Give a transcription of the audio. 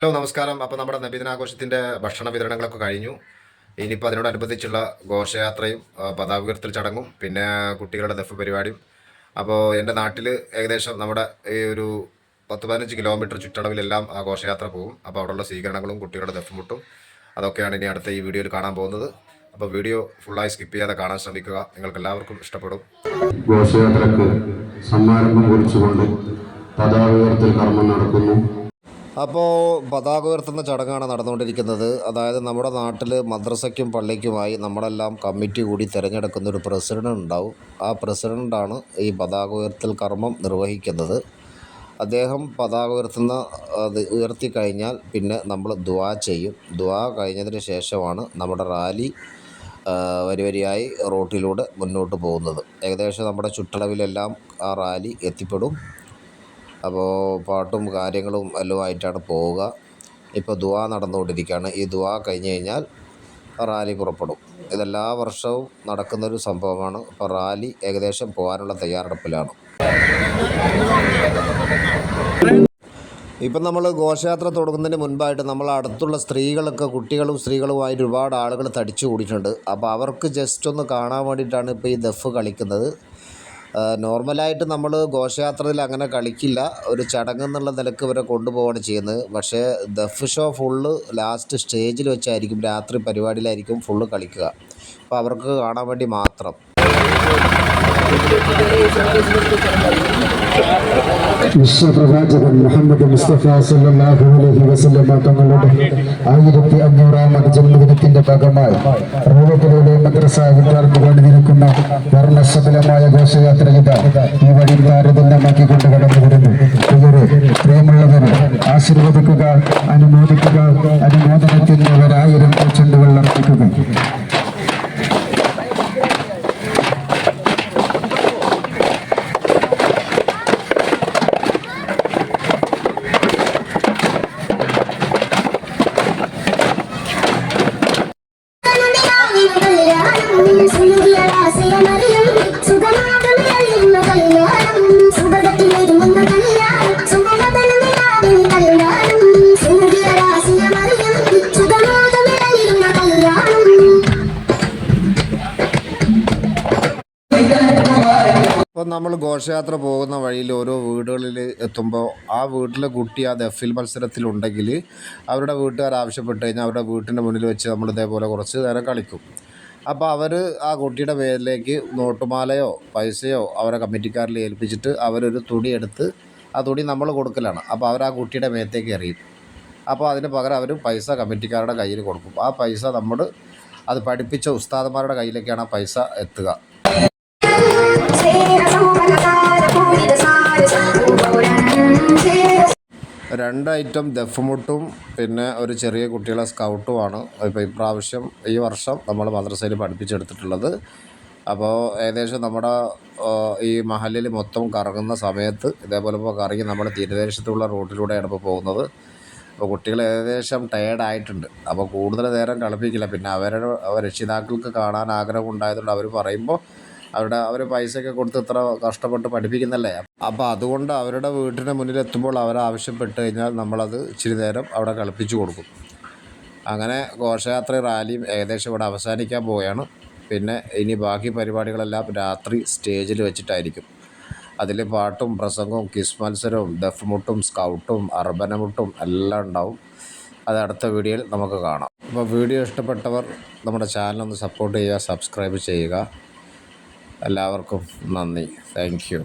Hello നമസ്കാരം. അപ്പോൾ നമ്മുടെ നബിദിനാഘോഷത്തിൻ്റെ ഭക്ഷണ വിതരണങ്ങളൊക്കെ കഴിഞ്ഞു. ഇനിയിപ്പോൾ അതിനോടനുബന്ധിച്ചുള്ള ഘോഷയാത്രയും പതാക ഉയർത്തൽ ചടങ്ങും പിന്നെ കുട്ടികളുടെ ദഫ് പരിപാടിയും. അപ്പോൾ എൻ്റെ നാട്ടിൽ ഏകദേശം നമ്മുടെ ഈ ഒരു 10-15 കിലോമീറ്റർ ചുറ്റളവിലെല്ലാം ആ ഘോഷയാത്ര പോകും. അപ്പോൾ അവിടെയുള്ള സ്വീകരണങ്ങളും കുട്ടികളുടെ ദഫ് മുട്ടും അതൊക്കെയാണ് ഇനി അടുത്ത ഈ വീഡിയോയിൽ കാണാൻ പോകുന്നത്. അപ്പോൾ വീഡിയോ ഫുള്ളായി സ്കിപ്പ് ചെയ്യാതെ കാണാൻ ശ്രമിക്കുക. നിങ്ങൾക്ക് എല്ലാവർക്കും ഇഷ്ടപ്പെടും. ഘോഷയാത്രയ്ക്ക് സമാരംഭം കുറിച്ചുകൊണ്ട് പതാക ഉയർത്തൽ കർമ്മം നടക്കുന്നു. അപ്പോൾ പതാക ഉയർത്തുന്ന ചടങ്ങാണ് നടന്നുകൊണ്ടിരിക്കുന്നത്. അതായത് നമ്മുടെ നാട്ടിൽ മദ്രസയ്ക്കും പള്ളിക്കുമായി നമ്മളെല്ലാം കമ്മിറ്റി കൂടി തിരഞ്ഞെടുക്കുന്ന ഒരു പ്രസിഡൻ്റ് ഉണ്ടാവും. ആ പ്രസിഡൻ്റാണ് ഈ പതാക ഉയർത്തൽ കർമ്മം നിർവഹിക്കുന്നത്. അദ്ദേഹം പതാക ഉയർത്തി കഴിഞ്ഞാൽ പിന്നെ നമ്മൾ ദുആ ചെയ്യും. ദുആ കഴിഞ്ഞതിന് ശേഷമാണ് നമ്മുടെ റാലി വരിവരിയായി റോട്ടിലൂടെ മുന്നോട്ട് പോകുന്നത്. ഏകദേശം നമ്മുടെ ചുറ്റളവിലെല്ലാം ആ റാലി എത്തിപ്പെടും. അപ്പോൾ പാട്ടും കാര്യങ്ങളും എല്ലാമായിട്ടാണ് പോവുക. ഇപ്പോൾ ദുആ നടന്നുകൊണ്ടിരിക്കുകയാണ്. ഈ ദുആ കഴിഞ്ഞ് കഴിഞ്ഞാൽ റാലി പുറപ്പെടും. ഇതെല്ലാ വർഷവും നടക്കുന്നൊരു സംഭവമാണ്. ഇപ്പോൾ റാലി ഏകദേശം പോകാനുള്ള തയ്യാറെടുപ്പിലാണ്. ഇപ്പം നമ്മൾ ഘോഷയാത്ര തുടങ്ങുന്നതിന് മുൻപായിട്ട് നമ്മൾ അടുത്തുള്ള കുട്ടികളും സ്ത്രീകളുമായിട്ട് ഒരുപാട് ആളുകൾ തടിച്ചു കൂടിയിട്ടുണ്ട്. അപ്പോൾ അവർക്ക് ജസ്റ്റ് ഒന്ന് കാണാൻ വേണ്ടിയിട്ടാണ് ഇപ്പോൾ ഈ ദഫ് കളിക്കുന്നത്. നോർമലായിട്ട് നമ്മൾ ഘോഷയാത്രയിൽ അങ്ങനെ കളിക്കില്ല. ഒരു ചടങ്ങെന്നുള്ള നിലക്ക് ഇവരെ കൊണ്ടുപോവുകയാണ് ചെയ്യുന്നത്. പക്ഷേ ദഫ് ഷോ ഫുള്ള് ലാസ്റ്റ് സ്റ്റേജിൽ വെച്ചായിരിക്കും, രാത്രി പരിപാടിയിലായിരിക്കും ഫുള്ള് കളിക്കുക. അപ്പോൾ അവർക്ക് കാണാൻ വേണ്ടി മാത്രം. വിശ്വപ്രവാചകൻ മുഹമ്മദ് മുസ്തഫ സല്ലല്ലാഹു അലൈഹി വസല്ലം തങ്ങളുടെ 1500ാമത് ജന്മദിനത്തിന്റെ ഭാഗമായി റോവട്ടിലൂടെ മദ്രസ വിദ്യാർത്ഥികൾ നിൽക്കുന്ന വർണ്ണശബലമായ ഘോഷയാത്ര ഈ വഴി താരതമ്യമാക്കിക്കൊണ്ട് കടന്നു വരുന്നു. പ്രിയമുള്ളവർ, ആശീർവദിക്കുക, അനുമോദിക്കുക, അനുമോദനത്തിന് 1000 ചെണ്ടുകൾ അർപ്പിക്കുക. ഇപ്പം നമ്മൾ ഘോഷയാത്ര പോകുന്ന വഴിയിൽ ഓരോ വീടുകളിൽ എത്തുമ്പോൾ ആ വീട്ടിലെ കുട്ടി ആ ദഫിൽ മത്സരത്തിലുണ്ടെങ്കിൽ അവരുടെ വീട്ടുകാർ ആവശ്യപ്പെട്ട് കഴിഞ്ഞാൽ അവരുടെ വീട്ടിൻ്റെ മുന്നിൽ വെച്ച് നമ്മൾ ഇതേപോലെ കുറച്ച് നേരം കളിക്കും. അപ്പോൾ അവർ ആ കുട്ടിയുടെ പേരിലേക്ക് നോട്ടുമാലയോ പൈസയോ അവരെ കമ്മിറ്റിക്കാരിൽ ഏൽപ്പിച്ചിട്ട് അവരൊരു തുണി എടുത്ത് ആ തുണി നമ്മൾ കൊടുക്കലാണ്. അപ്പോൾ അവർ ആ കുട്ടിയുടെ മേത്തേക്ക് എറിയും. അപ്പോൾ അതിന് പകരം അവർ പൈസ കമ്മിറ്റിക്കാരുടെ കയ്യിൽ കൊടുക്കും. ആ പൈസ നമ്മൾ അത് പഠിപ്പിച്ച ഉസ്താദന്മാരുടെ കയ്യിലേക്കാണ് ആ പൈസ എത്തുക. 2 ഐറ്റം ദഫ്മുട്ടും പിന്നെ ഒരു ചെറിയ കുട്ടികളെ സ്കൗട്ടുമാണ് ഇപ്പോൾ ഈ വർഷം നമ്മൾ മദ്രസയിൽ പഠിപ്പിച്ചെടുത്തിട്ടുള്ളത്. അപ്പോൾ ഏകദേശം നമ്മുടെ ഈ മഹല്ലിൽ മൊത്തം കറങ്ങുന്ന സമയത്ത് ഇതേപോലെ ഇപ്പോൾ കറങ്ങി നമ്മൾ തീരദേശത്തുള്ള റൂട്ടിലൂടെയാണ് ഇപ്പോൾ പോകുന്നത്. അപ്പോൾ കുട്ടികൾ ഏകദേശം ടയേർഡായിട്ടുണ്ട്. അപ്പോൾ കൂടുതൽ നേരം കളിപ്പിക്കില്ല. പിന്നെ രക്ഷിതാക്കൾക്ക് കാണാൻ ആഗ്രഹം ഉണ്ടായതുകൊണ്ട് അവർ പറയുമ്പോൾ അവർ പൈസയൊക്കെ കൊടുത്ത് ഇത്ര കഷ്ടപ്പെട്ട് പഠിപ്പിക്കുന്നല്ലേ. അപ്പോൾ അതുകൊണ്ട് അവരുടെ വീട്ടിന് മുന്നിലെത്തുമ്പോൾ അവരാവശ്യപ്പെട്ട് കഴിഞ്ഞാൽ നമ്മളത് ഇച്ചിരി നേരം അവിടെ കളിപ്പിച്ചു കൊടുക്കും. അങ്ങനെ ഘോഷയാത്ര റാലിയും ഏകദേശം ഇവിടെ അവസാനിക്കാൻ പോവുകയാണ്. പിന്നെ ഇനി ബാക്കി പരിപാടികളെല്ലാം രാത്രി സ്റ്റേജിൽ വെച്ചിട്ടായിരിക്കും. അതിൽ പാട്ടും പ്രസംഗവും ക്വിസ് മത്സരവും ദഫ്മുട്ടും സ്കൗട്ടും അർബനമുട്ടും എല്ലാം ഉണ്ടാവും. അത് അടുത്ത വീഡിയോയിൽ നമുക്ക് കാണാം. അപ്പോൾ വീഡിയോ ഇഷ്ടപ്പെട്ടവർ നമ്മുടെ ചാനലൊന്ന് സപ്പോർട്ട് ചെയ്യുക, സബ്സ്ക്രൈബ് ചെയ്യുക. എല്ലാവർക്കും നന്ദി. Thank you.